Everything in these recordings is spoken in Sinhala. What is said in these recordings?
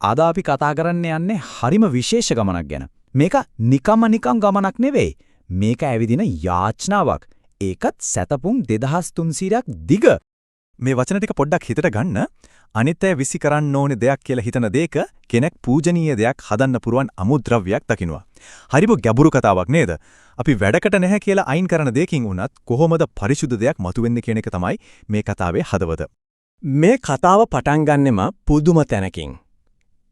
අද අපි කතා කරන්න යන්නේ හරිම විශේෂ ගමනක් ගැන. මේක නිකම් ගමනක් නෙවෙයි. මේක ඇවිදින යාච්ඥාවක්. ඒකත් සැතපුම් 2300ක් දිග. මේ වචන ටික පොඩ්ඩක් හිතට ගන්න. අනිත්‍ය විසි කරන්න ඕනේ දෙයක් කියලා හිතන දෙයක කෙනෙක් පූජනීය දෙයක් හදන්න පුරුවන් අමුද්‍රව්‍යයක් දකින්නවා. හරිම ගැඹුරු කතාවක් නේද? අපි වැඩකට නැහැ කියලා අයින් කරන දෙයකින් උනත් කොහොමද පරිශුද්ධ දෙයක් මතුවෙන්නේ කියන එක තමයි මේ කතාවේ හදවත. මේ කතාව පටන් ගන්නෙම පුදුම තැනකින්.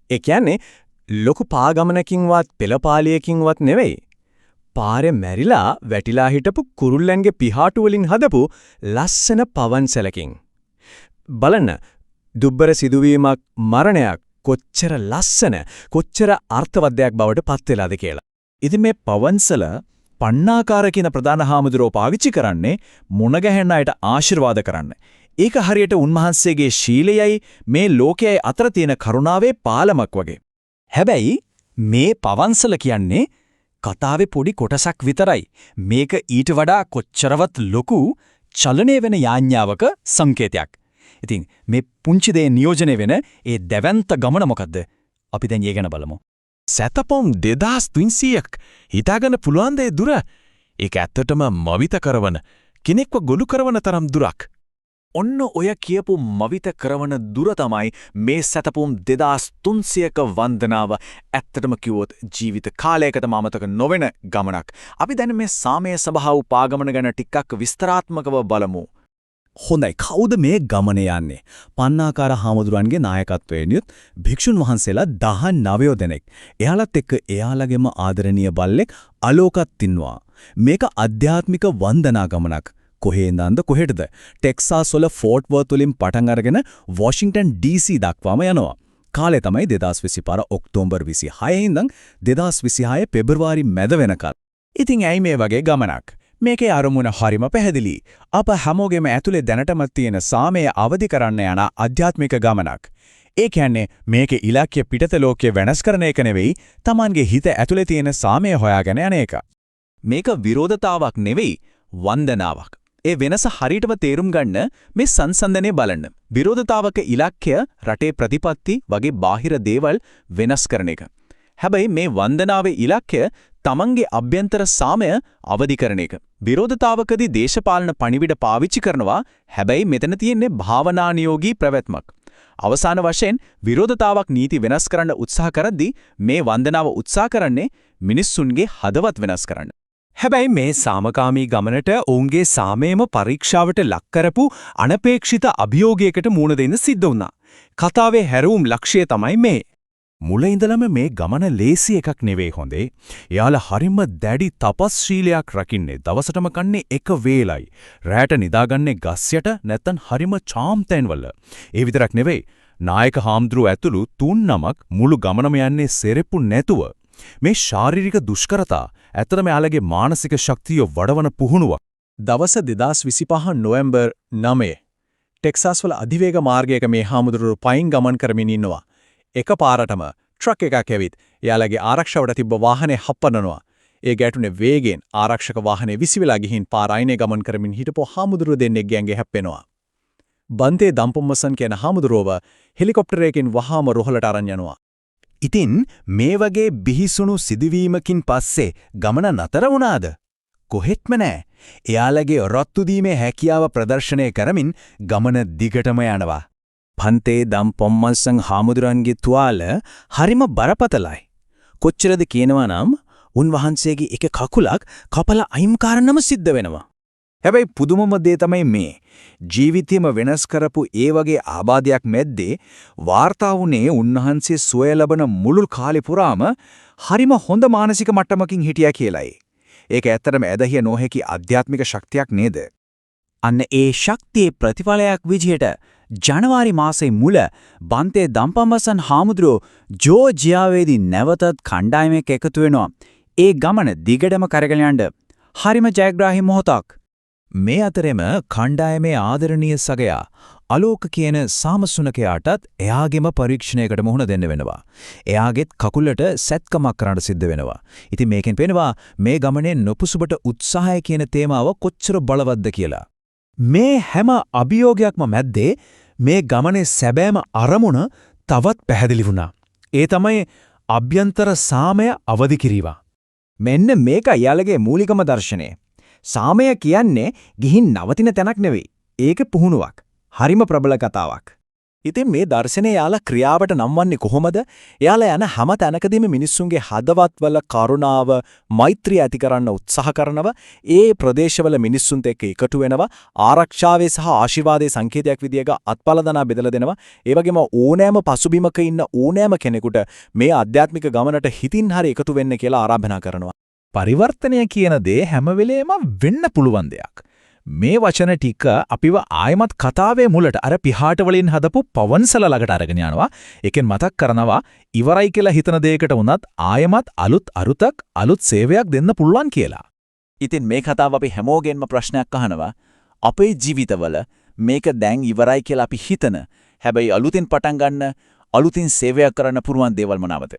ඒ කියන්නේ ලොකු පාගමනකින්වත් පෙළපාලියකින්වත් නෙවෙයි. පාරේ මැරිලා වැටිලා හිටපු කුරුල්ලන්ගේ පිහාටු වලින් හදපු ලස්සන පවන්සලකින්. බලන්න දුබ්බර සිදුවීමක් මරණයක් කොච්චර ලස්සන කොච්චර අර්ථවත් දෙයක් බවට පත් වෙලාද කියලා. ඉතින් මේ පවන්සල පණ්ණාකාර කියන ප්‍රධාන හාමුදුරුවෝ පාවිච්චි කරන්නේ මුණ ගැහෙන අයට ආශිර්වාද කරන්න. ඒක හරියට උන්වහන්සේගේ ශීලයයි මේ ලෝකයයි අතර තියෙන කරුණාවේ පාලමක් වගේ. හැබැයි මේ පවන්සල කියන්නේ කතාවේ පොඩි කොටසක් විතරයි. මේක ඊට වඩා කොච්චරවත් ලොකු චලනය වෙන යාඥාවක සංකේතයක්. ඉතින් මේ පුංචි දේ නියෝජනය වෙන ඒ දැවැන්ත ගමන මොකද්ද? අපි දැන් ඒ ගැන බලමු. සැතපොම් 2300ක් හිතාගන්න පුළුවන් දේ දුර. ඒක ඇත්තටම මවිත කරවන කෙනෙක්ව ගොනු කරවන තරම් දුරක්. ඔන්න ඔය කියපු මවිත කරවන දුර තමයි මේ සැතපුම් 2300ක වන්දනාව. ඇත්තටම කිව්වොත් ජීවිත කාලයකටම අමතක නොවන ගමනක්. අපි දැන් මේ සාමය සභාව පාගමන ගැන ටිකක් විස්තරාත්මකව බලමු. හොඳයි, කවුද මේ ගමන යන්නේ? පණ්ණාකාර හාමුදුරන්ගේ නායකත්වයෙන් යුත් භික්ෂුන් වහන්සේලා 19 දෙනෙක්. එයාලත් එක්ක එයාලගේම ආදරණීය බල්ලෙක් අලෝකත් ඉන්නවා. මේක ආධ්‍යාත්මික වන්දනා ගමනක්. කොහේ ඉඳන්ද කොහෙටද? ටෙක්සාස් වල ෆෝර්ට් වර්ත් වලින් පටන් අරගෙන වොෂින්ටන් DC දක්වාම යනවා. කාලය තමයි 2025 ඔක්තෝබර් 26 ඉඳන් 2026 පෙබරවාරි මැද වෙනකල්. ඉතින් ඇයි මේ වගේ ගමනක්? මේකේ අරමුණ හරිම පැහැදිලි. අප හැමෝගෙම ඇතුලේ දැනටම තියෙන සාමය අවදි කරන්න යන ආධ්‍යාත්මික ගමනක්. ඒ කියන්නේ මේකේ ඉලක්කය පිටත ලෝකයේ වෙනස් කරන එක නෙවෙයි, Tamanගේ හිත ඇතුලේ තියෙන සාමය හොයාගෙන යන එක. මේක විරෝධතාවක් නෙවෙයි, වන්දනාවක්. ඒ වෙනස හරියටම තේරුම් ගන්න මේ සංසන්දනය බලන්න. විරෝධතාවක ඉලක්කය රටේ ප්‍රතිපත්ති වගේ බාහිර දේවල් වෙනස් කරන එක. හැබැයි මේ වන්දනාවේ ඉලක්කය තමන්ගේ අභ්‍යන්තර සාමය අවදි කරන එක. විරෝධතාවකදී දේශපාලන පණිවිඩ පාවිච්චි කරනවා. හැබැයි මෙතන තියෙන්නේ භාවනානියෝගී ප්‍රවැත්මක්. අවසාන වශයෙන් විරෝධතාවක් නීති වෙනස් කරන්න උත්සාහ කරද්දී මේ වන්දනාව උත්සාහ කරන්නේ මිනිස්සුන්ගේ හදවත් වෙනස් කරන්න. හැබැයි මේ සාමකාමී ගමනට ඔවුන්ගේ සාමයම පරීක්ෂාවට ලක් කරපු අනපේක්ෂිත අභියෝගයකට මුහුණ දෙන්න සිද්ධ වුණා. කතාවේ හැරවුම් ලක්ෂ්‍යය තමයි මේ. මුල ඉඳලම මේ ගමන ලේසි එකක් නෙවෙයි හොඳේ. එයාලා හරිම දැඩි තපස් ශීලයක් රකින්නේ. දවසටම කන්නේ එක වේලයි. රැට නිදාගන්නේ ගස් යට නැත්නම් හරිම චාම් තැන්වල. ඒ විතරක් නෙවෙයි. නායක හාමුදුරුවෝ ඇතුළු 3 නමක් මුළු ගමනම යන්නේ සෙරෙප්පු නැතුව. මේ ශාරීරික දුෂ්කරතා ඇත්තටම යාළගේ මානසික ශක්තිය වඩවන පුහුණුවක්. දවස 2025 නොවැම්බර් 9 ටෙක්සාස් වල අධිවේග මාර්ගයක මේ හාමුදුරුවෝ පයින් ගමන් කරමින් ඉන්නවා. එකපාරටම ට්‍රක් එකක් ඇවිත් එයාලගේ ආරක්ෂාවට තිබ්බ වාහනේ හප්පනනවා. ඒ ගැටුනේ වේගෙන් ආරක්ෂක වාහනේ විසිවිලා ගිහින් පාර අයිනේ ගමන් කරමින් හිටපු හාමුදුරුවෝ දෙන්නෙක් ගැංගේ හැප්පෙනවා. බන්තේ දම්පොම්මසන් කියන හාමුදුරුවව හෙලිකොප්ටරයකින් වහාම රොහලට අරන් යනවා. ඉතින් මේ වගේ බිහිසුණු සිදුවීමකින් පස්සේ ගමන නතර වුණාද? කොහෙත්ම නෑ. එයාලගේ රොත්තු දීමේ හැකියාව ප්‍රදර්ශනය කරමින් ගමන දිගටම යනවා. පන්තේ දම්පොම්මසන් හාමුදුරන්ගේ තුවාල හරිම බරපතලයි. කොච්චරද කියනවා නම් උන්වහන්සේගේ එක කකුලක් කපලා අයින් කරන්නම සිද්ධ වෙනවා. හැබැයි පුදුමම දේ තමයි මේ. ජීවිතේම වෙනස් කරපු ඒ වගේ ආබාධයක් මැද්දේ වාර්තා වුණේ උන්වහන්සේ සුවය ලබන මුළු කාලේ පුරාම හරිම හොඳ මානසික මට්ටමකින් හිටියා කියලයි. ඒක ඇත්තටම ඇදහිය නොහැකි ආධ්‍යාත්මික ශක්තියක් නේද? අන්න ඒ ශක්තියේ ප්‍රතිඵලයක් විදිහට ජනවාරි මාසයේ මුල බන්තේ දම්පොම්මසන් හාමුදුරුවෝ ජෝර්ජියාවේදී නැවතත් කණ්ඩායමක් එකතු වෙනවා. ඒ ගමන දිගටම කරගෙන යන්න හරිම ජයග්‍රාහී මොහොතක්. මේ අතරෙම කණ්ඩායමේ ආදරණීය සගයා අලෝක කියන සාමසුනකයාටත් එයාගෙම පරීක්ෂණයකට මුහුණ දෙන්න වෙනවා. එයාගෙත් කකුලට සැත්කමක් කරන්න සිද්ධ වෙනවා. ඉතින් මේකෙන් පේනවා මේ ගමනේ නොපුසුබට උත්සාහය කියන තේමාව කොච්චර බලවත්ද කියලා. මේ හැම අභියෝගයක්ම මැද්දේ මේ ගමනේ සැබෑම අරමුණ තවත් පැහැදිලි වුණා. ඒ තමයි අභ්‍යන්තර සාමය අවදි කිරීම. මෙන්න මේක යාළගේ මූලිකම දර්ශනය. සාමය කියන්නේ ගිහින් නවතින තැනක් නෙවෙයි. ඒක පුහුණුවක්. හරිම ප්‍රබල කතාවක්. ඉතින් මේ දර්ශනය යාලා ක්‍රියාවට නම්වන්නේ කොහොමද? යාලා යන හැම තැනකදීම මිනිස්සුන්ගේ හදවත්වල කරුණාව, මෛත්‍රිය ඇති කරන්න උත්සාහ කරනවා. ඒ ප්‍රදේශවල මිනිස්සුන්ට එක්ක එකතු වෙනවා. ආරක්ෂාවේ සහ ආශිර්වාදයේ සංකේතයක් විදියක අත්පලදනා බෙදලා දෙනවා. ඒ වගේම ඕනෑම පසුබිමක ඉන්න ඕනෑම කෙනෙකුට මේ ආධ්‍යාත්මික ගමනට හිතින් හරි එකතු වෙන්න කියලා ආරාධනා කරනවා. පරිවර්තනය කියන දේ හැම වෙලේම වෙන්න පුළුවන් දෙයක්. මේ වචන ටික අපිව ආයමත් කතාවේ මුලට අර පිහාට වලින් හදපු පවන්සල ළඟට අරගෙන යනවා. ඒකෙන් මතක් කරනවා ඉවරයි කියලා හිතන දෙයකට වුණත් ආයමත් අලුත් අරුතක් අලුත් සේවයක් දෙන්න පුළුවන් කියලා. ඉතින් මේ කතාව අපි හැමෝගෙන්ම ප්‍රශ්නයක් අහනවා. අපේ ජීවිතවල මේක දැන් ඉවරයි කියලා අපි හිතන හැබැයි අලුතින් පටන් ගන්න අලුතින් සේවයක් කරන්න පුරුවන් දේවල් මොනවාද?